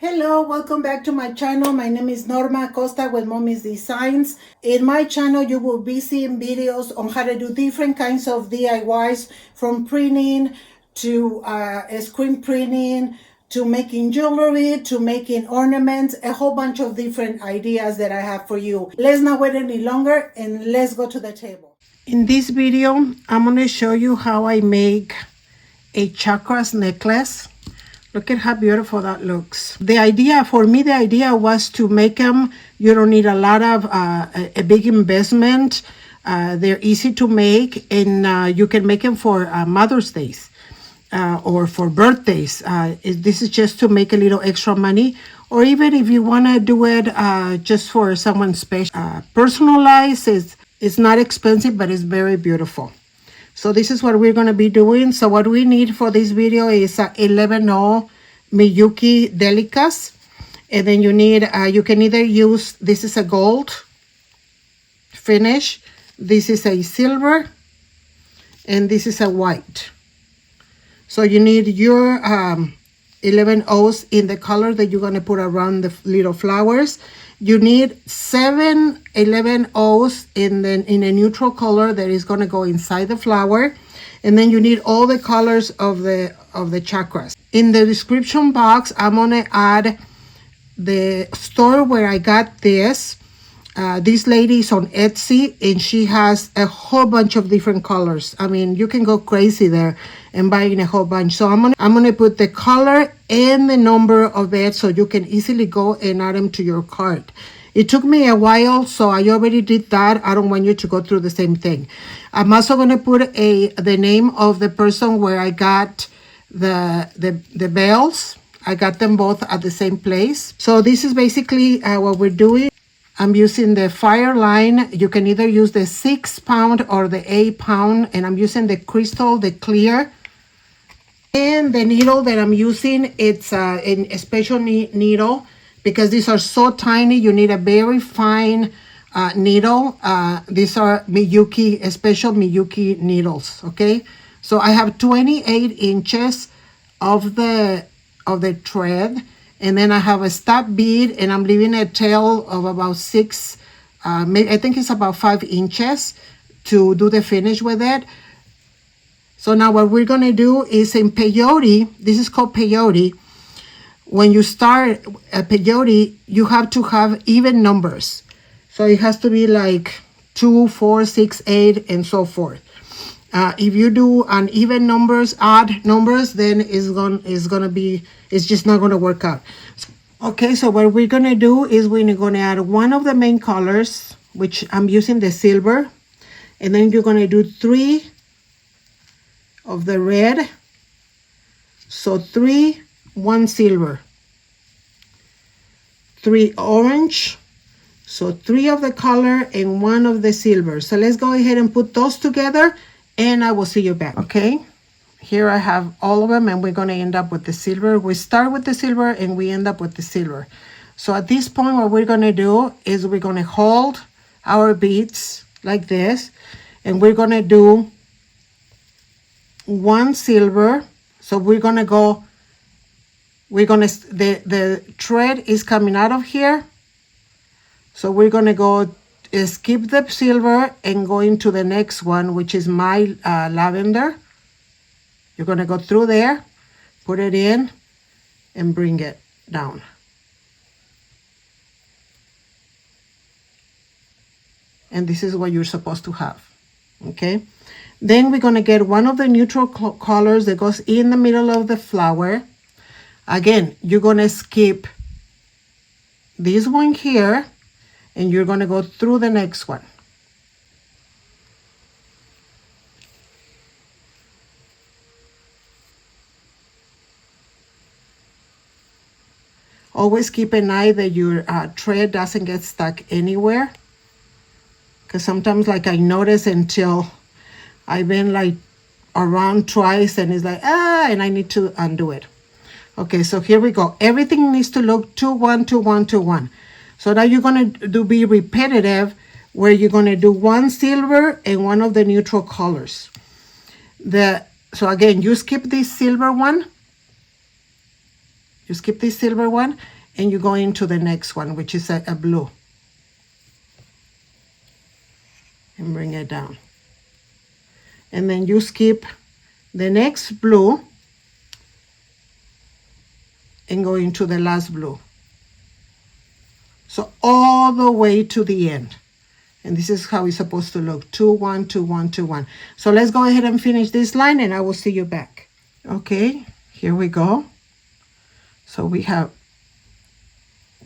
Hello, welcome back to my channel. My name is Norma Costa with Mommy's Designs. In my channel, you will be seeing videos on how to do different kinds of DIYs, from printing to screen printing, to making jewelry, to making ornaments, a whole bunch of different ideas that I have for you. Let's not wait any longer and let's go to the table. In this video, I'm going to show you how I make a chakras necklace. Look at how beautiful that looks. The idea was to make them. You don't need a lot of a big investment. They're easy to make, and you can make them for Mother's Days or for birthdays. This is just to make a little extra money, or even if you want to do it just for someone special. Personalized, it's not expensive, but it's very beautiful. So this is what we're going to be doing. So what we need for this video is 11/0 miyuki delicas. And then you need, you can either use, this is a gold finish, this is a silver, and this is a white. So you need your 11/0s in the color that you're going to put around the little flowers. You need 7 11/0s in a neutral color that is going to go inside the flower, and then you need all the colors of the chakras. In the description box, I'm going to add the store where I got this. This lady is on Etsy, and she has a whole bunch of different colors. I mean, you can go crazy there and buying a whole bunch. So I'm gonna put the color and the number of it so you can easily go and add them to your cart. It took me a while, so I already did that. I don't want you to go through the same thing. I'm also gonna put the name of the person where I got the bells. I got them both at the same place. So this is basically what we're doing. I'm using the fire line. You can either use the 6 pound or the 8 pound, and I'm using the crystal, the clear. And the needle that I'm using, it's a special needle because these are so tiny. You need a very fine needle. These are miyuki, special miyuki needles, okay? So I have 28 inches of the thread. And then I have a stop bead, and I'm leaving a tail of about 6, maybe I think it's about 5 inches to do the finish with it. So now what we're gonna do is in peyote, this is called peyote. When you start a peyote, you have to have even numbers. So it has to be like 2, 4, 6, 8, and so forth. If you do uneven numbers, odd numbers, then it's just not gonna work out. Okay, so what we're gonna do is we're gonna add one of the main colors, which I'm using the silver, and then you're gonna do 3 of the red. So 3, 1 silver, 3 orange, so 3 of the color and 1 of the silver. So let's go ahead and put those together, and I will see you back. Okay, here I have all of them, and we're going to end up with the silver. We start with the silver and we end up with the silver. So at this point, what we're going to do is we're going to hold our beads like this, and we're going to do 1 silver. So we're going to go, the thread is coming out of here. So we're going to go skip the silver and go into the next one, which is my lavender. You're going to go through there, put it in, and bring it down. And this is what you're supposed to have, okay? Then we're going to get one of the neutral colors that goes in the middle of the flower. Again, you're going to skip this one here, and you're going to go through the next one. Always keep an eye that your thread doesn't get stuck anywhere, because sometimes, like, I notice until I've been like around twice and it's like, and I need to undo it. Okay, so here we go. Everything needs to look 2, 1, 2, 1, 2, 1. So now you're going to be repetitive, where you're going to do 1 silver and 1 of the neutral colors. So again, you skip this silver one, You skip this silver one and you go into the next one, which is a blue. And bring it down. And then you skip the next blue and go into the last blue. So all the way to the end. And this is how it's supposed to look. 2, 1, 2, 1, 2, 1. So let's go ahead and finish this line and I will see you back. Okay, here we go. So we have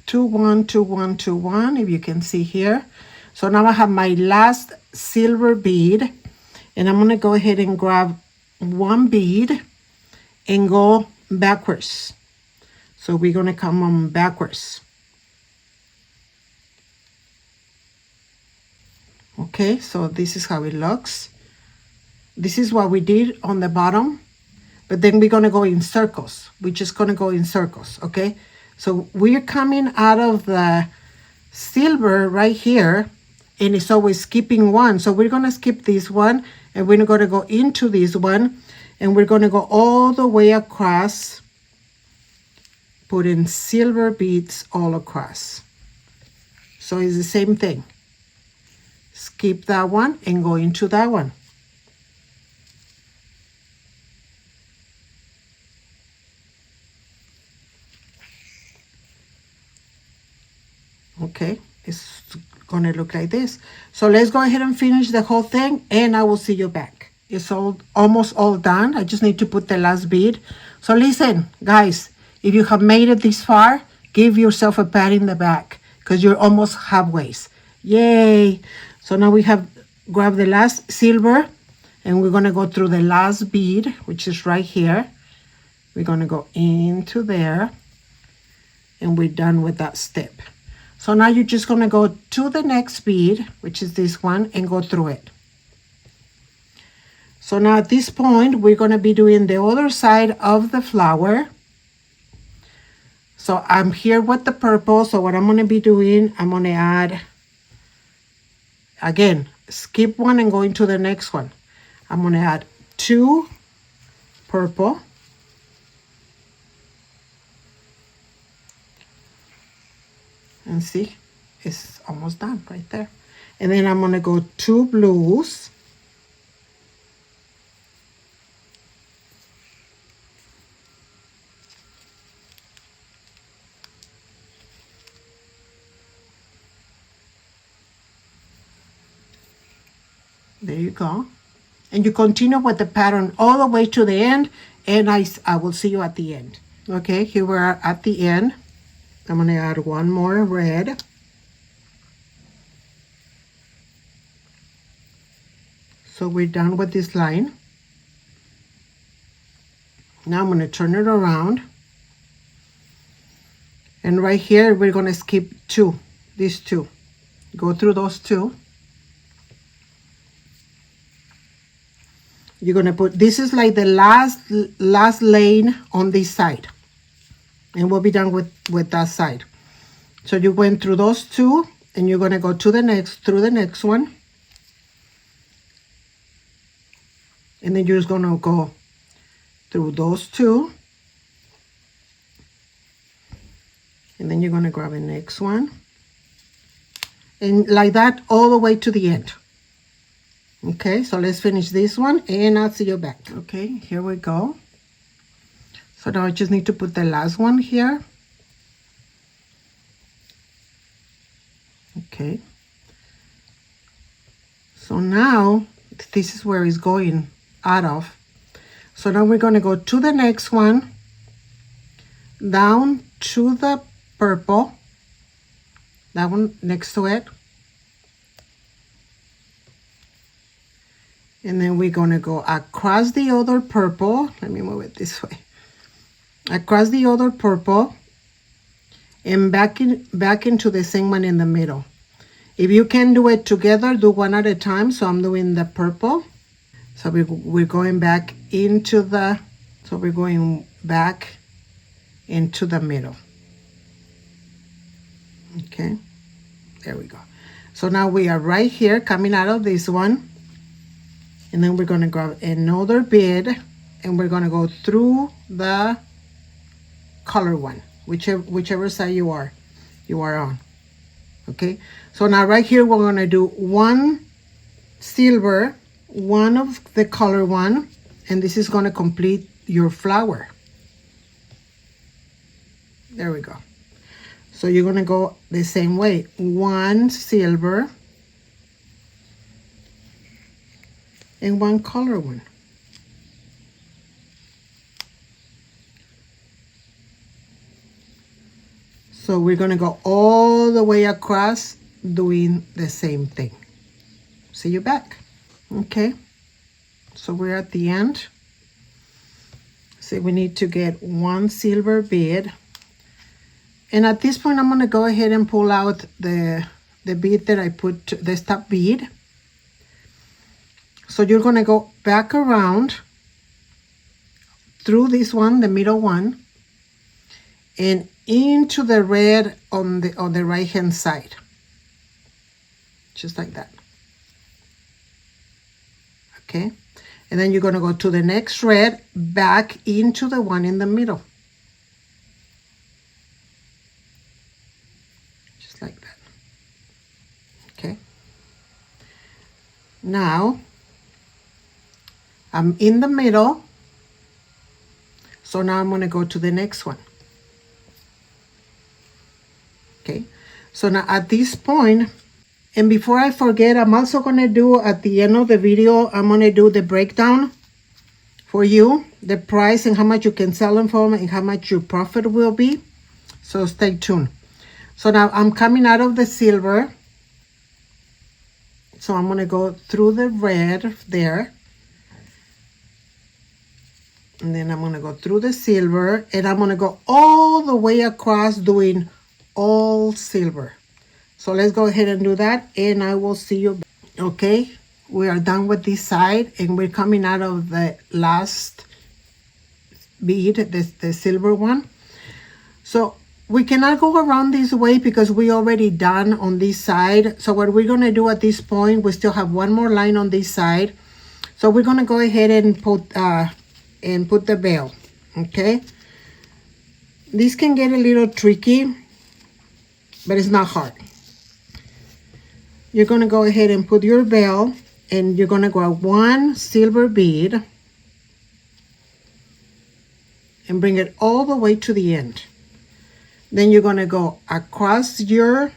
2, 1, 2, 1, 2, 1, if you can see here. So now I have my last silver bead. And I'm going to go ahead and grab one bead and go backwards. So we're going to come on backwards. Okay, so this is how it looks. This is what we did on the bottom, but then we're going to go in circles. We're just going to go in circles, okay? So we're coming out of the silver right here, and it's always skipping one. So we're going to skip this one, and we're going to go into this one, and we're going to go all the way across, put in silver beads all across. So it's the same thing. Skip that one and go into that one. Okay, it's gonna look like this. So let's go ahead and finish the whole thing and I will see you back. It's almost all done. I just need to put the last bead. So listen, guys, if you have made it this far, give yourself a pat in the back because you're almost halfway. Yay! So now we have grabbed the last silver and we're gonna go through the last bead, which is right here. We're gonna go into there and we're done with that step. So now you're just gonna go to the next bead, which is this one, and go through it. So now at this point, we're gonna be doing the other side of the flower. So I'm here with the purple, so what I'm gonna be doing, I'm gonna add, again, skip one and go into the next one. I'm gonna add 2 purple. And see, it's almost done right there. And then I'm gonna go 2 blues. There you go. And you continue with the pattern all the way to the end, and I will see you at the end. Okay, here we are at the end. I'm going to add one more red. So we're done with this line. Now I'm going to turn it around. And right here, we're going to skip 2, these 2. Go through those 2. You're going to put, this is like the last lane on this side. And we'll be done with that side. So you went through those 2 and you're going to go to the next, through the next one. And then you're just going to go through those 2. And then you're going to grab the next one. And like that all the way to the end. Okay, so let's finish this one and I'll see you back. Okay, here we go. So now I just need to put the last one here. Okay. So now this is where it's going out of. So now we're going to go to the next one, down to the purple, that one next to it. And then we're going to go across the other purple. Let me move it this way. Across the other purple and back into the same one in the middle. If you can do it together, do one at a time. So I'm doing the purple. So we're going back into the, so we're going back into the middle. Okay, there we go. So now we are right here coming out of this one. And then we're going to grab another bead and we're going to go through the color one, whichever side you are on. Okay, so now right here we're going to do one silver, one of the color one, and this is going to complete your flower. There we go. So you're going to go the same way, one silver and one color one. So we're going to go all the way across doing the same thing. See you back. Okay, so we're at the end. So we need to get one silver bead. And at this point, I'm going to go ahead and pull out the bead that I put, the stop bead. So you're going to go back around through this one, the middle one, and into the red on the right hand side, just like that. Okay, and then you're going to go to the next red, back into the one in the middle, just like that. Okay, now I'm in the middle, so now I'm going to go to the next one. Okay, so now at this point, and before I forget, I'm also going to do at the end of the video, I'm going to do the breakdown for you, the price and how much you can sell them for and how much your profit will be. So stay tuned. So now I'm coming out of the silver. So I'm going to go through the red there. And then I'm going to go through the silver. And I'm going to go all the way across doing all silver. So let's go ahead and do that, and I will see you. Okay, we are done with this side, and we're coming out of the last bead, the silver one. So we cannot go around this way because we already done on this side. So what we're going to do at this point, we still have one more line on this side. So we're going to go ahead and put the veil. Okay, this can get a little tricky, but it's not hard. You're going to go ahead and put your veil, and you're going to grab one silver bead and bring it all the way to the end. Then you're going to go across the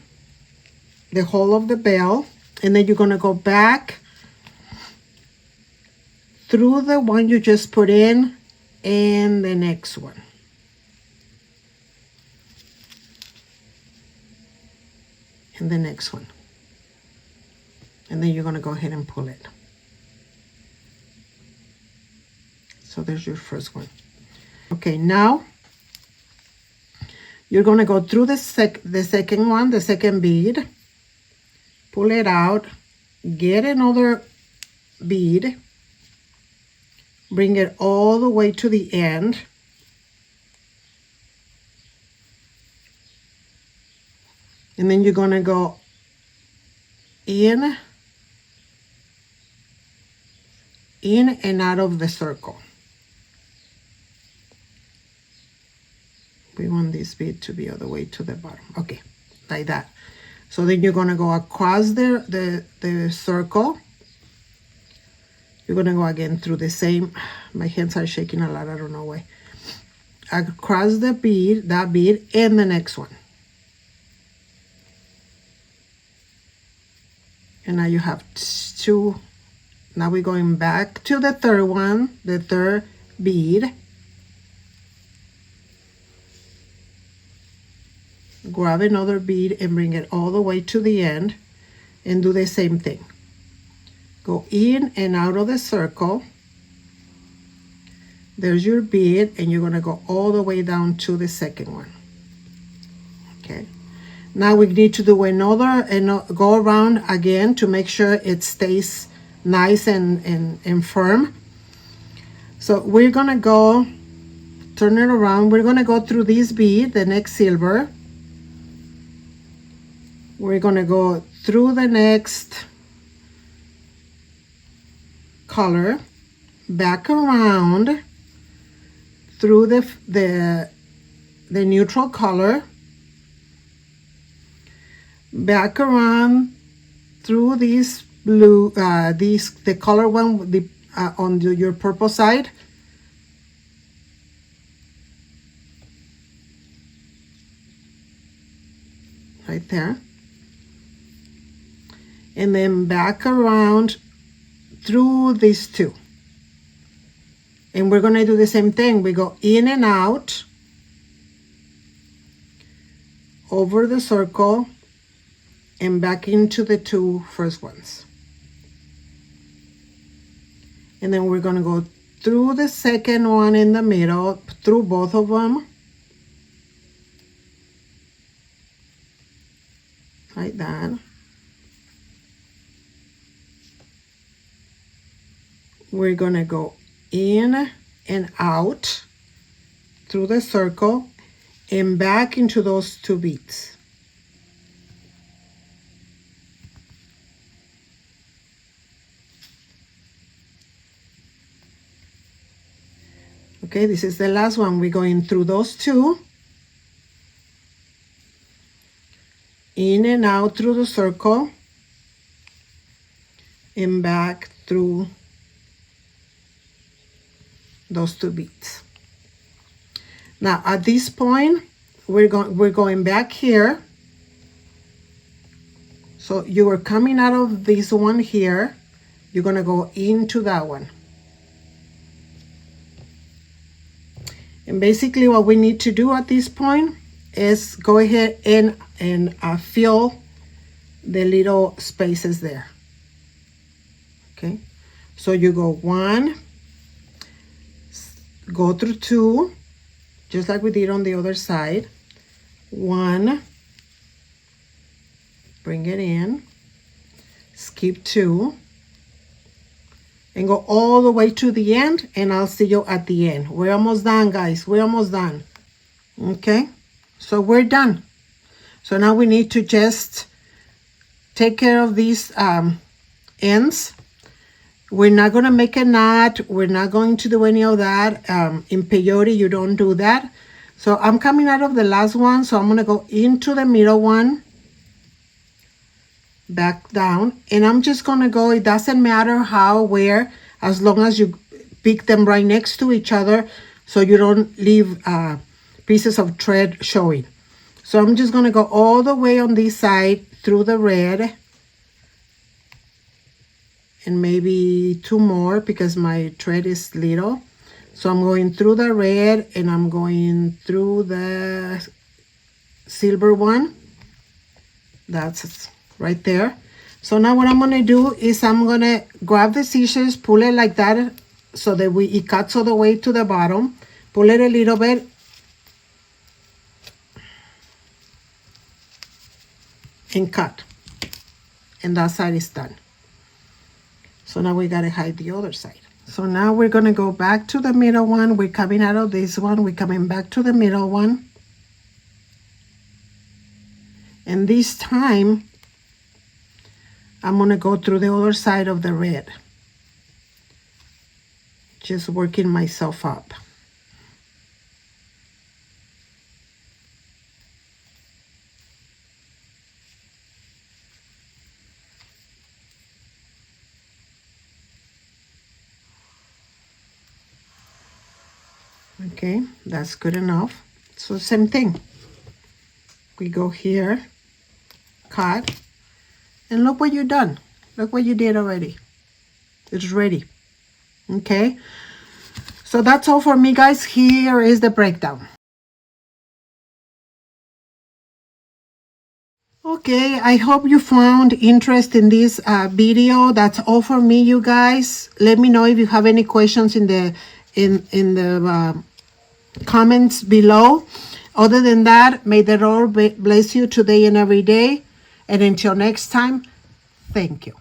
whole of the veil, and then you're going to go back through the one you just put in and the next one. And the next one. And then you're going to go ahead and pull it. So there's your first one. Okay, now you're going to go through the second one, the second bead, pull it out, get another bead, bring it all the way to the end, and then you're going to go in and out of the circle. We want this bead to be all the way to the bottom. Okay, like that. So then you're going to go across the circle. You're going to go again through the same. My hands are shaking a lot, I don't know why. Across the bead, that bead, and the next one. And now you have two. Now we're going back to the third one, the third bead. Grab another bead and bring it all the way to the end and do the same thing. Go in and out of the circle. There's your bead, and you're going to go all the way down to the second one. Okay. Now we need to do another and go around again to make sure it stays nice and firm. So we're going to go turn it around. We're going to go through this bead, the next silver. We're going to go through the next color, back around through the the neutral color, back around through this blue, the color one, on your purple side, right there, and then back around through these two. And we're gonna do the same thing. We go in and out over the circle and back into the two first ones. And then we're gonna go through the second one in the middle, through both of them, like that. We're gonna go in and out through the circle and back into those two beads. Okay, this is the last one. We're going through those two, in and out through the circle, and back through those two beads. Now at this point, we're going back here. So you are coming out of this one here, you're gonna go into that one. And basically what we need to do at this point is go ahead and fill the little spaces there. Okay, so you go one, go through two, just like we did on the other side. One, bring it in, skip two, and go all the way to the end, and I'll see you at the end. We're almost done, guys. We're almost done. Okay, so we're done. So now we need to just take care of these ends. We're not going to make a knot. We're not going to do any of that. In peyote, you don't do that. So I'm coming out of the last one, so I'm going to go into the middle one, back down, and I'm just going to go, it doesn't matter how, where, as long as you pick them right next to each other so you don't leave pieces of thread showing. So I'm just going to go all the way on this side through the red, and maybe two more because my thread is little. So I'm going through the red and I'm going through the silver one. That's right there. So now what I'm gonna do is I'm gonna grab the scissors, pull it like that so that it cuts all the way to the bottom. Pull it a little bit. And cut. And that side is done. So now we gotta hide the other side. So now we're gonna go back to the middle one. We're coming out of this one. We're coming back to the middle one. And this time, I'm gonna go through the other side of the red. Just working myself up. Okay, that's good enough. So same thing. We go here, cut, and look what you've done. Look what you did already. It's ready. Okay, so that's all for me, guys. Here is the breakdown. Okay, I hope you found interest in this video. That's all for me, you guys. Let me know if you have any questions in the comments below. Other than that, may the Lord bless you today and every day. And until next time, thank you.